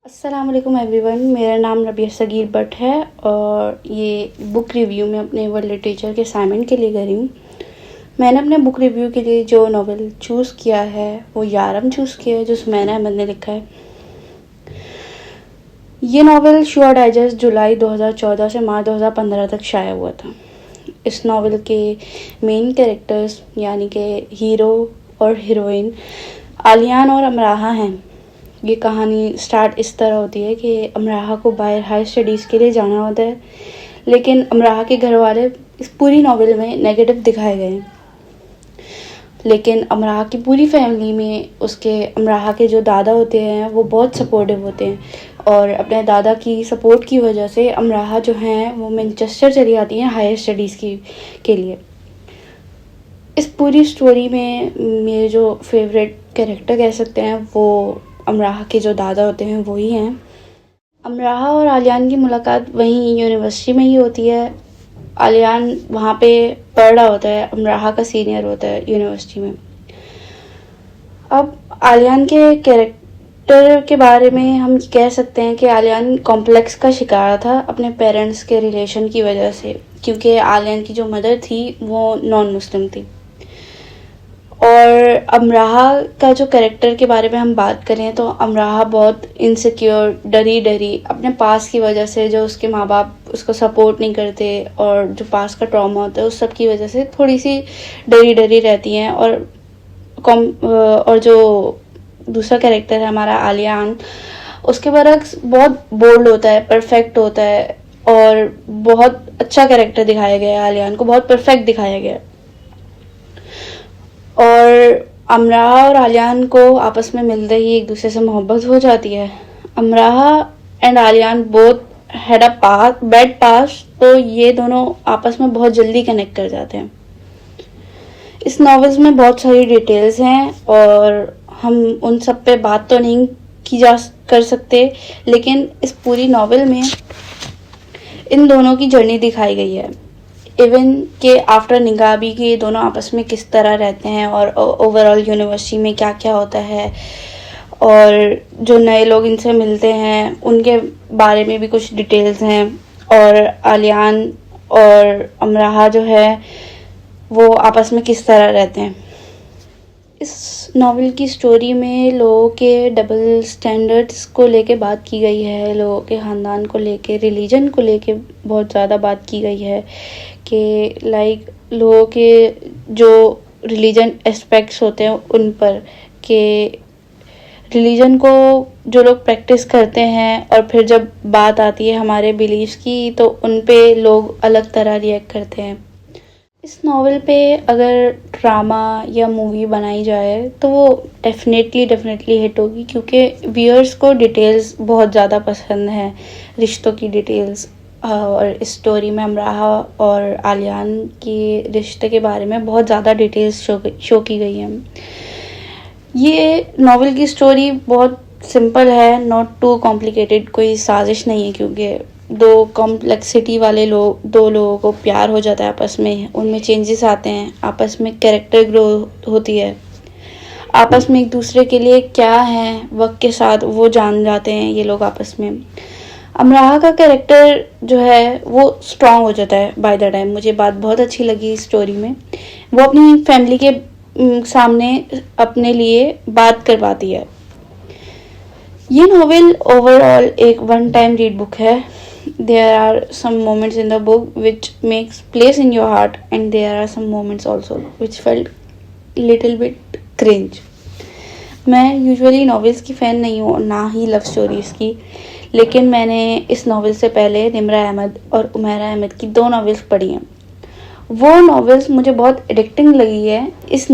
अस्सलाम वालेकुम एवरीवन। मेरा नाम रबिया सगीर भट्ट है और ये बुक रिव्यू में अपने वर्ल्ड लिटरेचर के असाइनमेंट के लिए कर रही हूँ। मैंने अपने बुक रिव्यू के लिए जो नॉवल चूज़ किया है वो यारम चूज़ किया है, जो सुमैना अहमद ने लिखा है। ये नॉवल शुआ डाइजेस्ट जुलाई 2014 से मार्च 2015 तक शाया हुआ था। इस नॉवल के मेन कैरेक्टर्स यानी कि हीरो और हीरोइन आलियान और अमराहा हैं। ये कहानी स्टार्ट इस तरह होती है कि अमराहा को बाहर हाई स्टडीज़ के लिए जाना होता है, लेकिन अमराहा के घर वाले इस पूरी नॉवल में नेगेटिव दिखाए गए हैं। लेकिन अमराहा की पूरी फैमिली में अमराहा के जो दादा होते हैं वो बहुत सपोर्टिव होते हैं और अपने दादा की सपोर्ट की वजह से अमराहा जो हैं वो मैनचेस्टर चली आती हैं हायर स्टडीज़ के लिए। इस पूरी स्टोरी में मेरे जो फेवरेट कैरेक्टर कह सकते हैं वो अमराहा के जो दादा होते हैं वो ही हैं। अमराहा और आलियान की मुलाकात वहीं यूनिवर्सिटी में ही होती है। आलियान वहाँ पे पढ़ रहा होता है, अमराहा का सीनियर होता है यूनिवर्सिटी में। अब आलियान के कैरेक्टर के बारे में हम कह सकते हैं कि आलियान कॉम्प्लेक्स का शिकार था अपने पेरेंट्स के रिलेशन की वजह से, क्योंकि आलियान की जो मदर थी वो नॉन मुस्लिम थी। और अमराहा का जो कैरेक्टर के बारे में हम बात करें तो अमराहा बहुत इनसिक्योर, डरी अपने पास की वजह से, जो उसके माँ बाप उसको सपोर्ट नहीं करते और जो पास का ट्रॉमा होता है उस सब की वजह से थोड़ी सी डरी रहती हैं। और जो दूसरा कैरेक्टर है हमारा आलियान, उसके बरक्स बहुत बोल्ड होता है, परफेक्ट होता है और बहुत अच्छा कैरेक्टर दिखाया गया है। आलियान को बहुत परफेक्ट दिखाया गया है और अमराहा और आलियान को आपस में मिलते ही एक दूसरे से मोहब्बत हो जाती है। Amroha and Aliyan both had a bad past, तो ये दोनों आपस में बहुत जल्दी कनेक्ट कर जाते हैं। इस नॉवेल्स में बहुत सारी डिटेल्स हैं और हम उन सब पे बात तो नहीं कर सकते, लेकिन इस पूरी नॉवेल में इन दोनों की जर्नी दिखाई गई है। इवन के आफ्टर निकाह भी कि दोनों आपस में किस तरह रहते हैं और ओवरऑल यूनिवर्सिटी में क्या क्या होता है और जो नए लोग इनसे मिलते हैं उनके बारे में भी कुछ डिटेल्स हैं। और आलियान और अमराहा जो है वो आपस में किस तरह रहते हैं। इस नॉवल की स्टोरी में लोगों के डबल स्टैंडर्ड्स को लेके बात की गई है, लोगों के ख़ानदान को लेके, रिलीजन को लेके बहुत ज़्यादा बात की गई है कि लोगों के जो रिलीजन एस्पेक्ट्स होते हैं उन पर, कि रिलीजन को जो लोग प्रैक्टिस करते हैं और फिर जब बात आती है हमारे बिलीव्स की तो उन पे लोग अलग तरह रिएक्ट करते हैं। इस नॉवल पे अगर ड्रामा या मूवी बनाई जाए तो वो डेफिनेटली हिट होगी, क्योंकि व्यूअर्स को डिटेल्स बहुत ज़्यादा पसंद है, रिश्तों की डिटेल्स। और इस स्टोरी में अमराहा और आलियान के रिश्ते के बारे में बहुत ज़्यादा डिटेल्स शो की गई हैं। ये नॉवल की स्टोरी बहुत सिंपल है, नॉट टू कॉम्प्लिकेटेड, कोई साजिश नहीं है, क्योंकि दो कॉम्प्लेक्सिटी वाले दो लोगों को प्यार हो जाता है आपस में, उनमें चेंजेस आते हैं, आपस में कैरेक्टर ग्रो होती है, आपस में एक दूसरे के लिए क्या है वक्त के साथ वो जान जाते हैं ये लोग आपस में। अमराहा का कैरेक्टर जो है वो स्ट्रॉन्ग हो जाता है बाय द टाइम। मुझे बात बहुत अच्छी लगी इस स्टोरी में, वो अपनी फैमिली के सामने अपने लिए बात कर पाती है। ये नॉवेल ओवरऑल एक वन टाइम रीड बुक है। There are some moments in the book which makes place in your heart, and there are some moments also which felt little bit cringe. मैं यूजुअली नॉवेल्स की fan नहीं हूँ, ना ही love stories की, लेकिन मैंने इस नॉवेल से पहले निम्रा अहमद और उमैरा अहमद की 2 नॉवेल्स पढ़ी हैं। वो नॉवेल्स मुझे बहुत एडिक्टिंग लगी है इस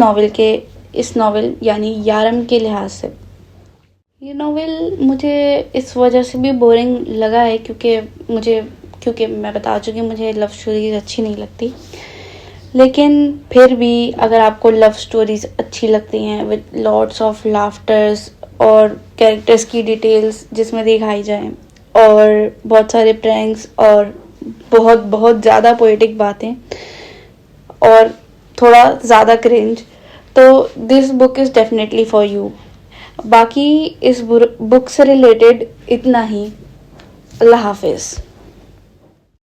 नॉवेल यानी यारम के लिहाज से। ये नॉवेल मुझे इस वजह से भी बोरिंग लगा है क्योंकि मैं बता चुकी हूँ मुझे लव स्टोरीज़ अच्छी नहीं लगती, लेकिन फिर भी अगर आपको लव स्टोरीज़ अच्छी लगती हैं विद लॉट्स ऑफ लाफ्टर्स और कैरेक्टर्स की डिटेल्स जिसमें दिखाई जाए और बहुत सारे प्रैंक्स और बहुत ज़्यादा पोएटिक बातें और थोड़ा ज़्यादा क्रिंज, तो this book is definitely for you. बाकी इस बुक से रिलेटेड इतना ही। अल्लाह हाफिज़।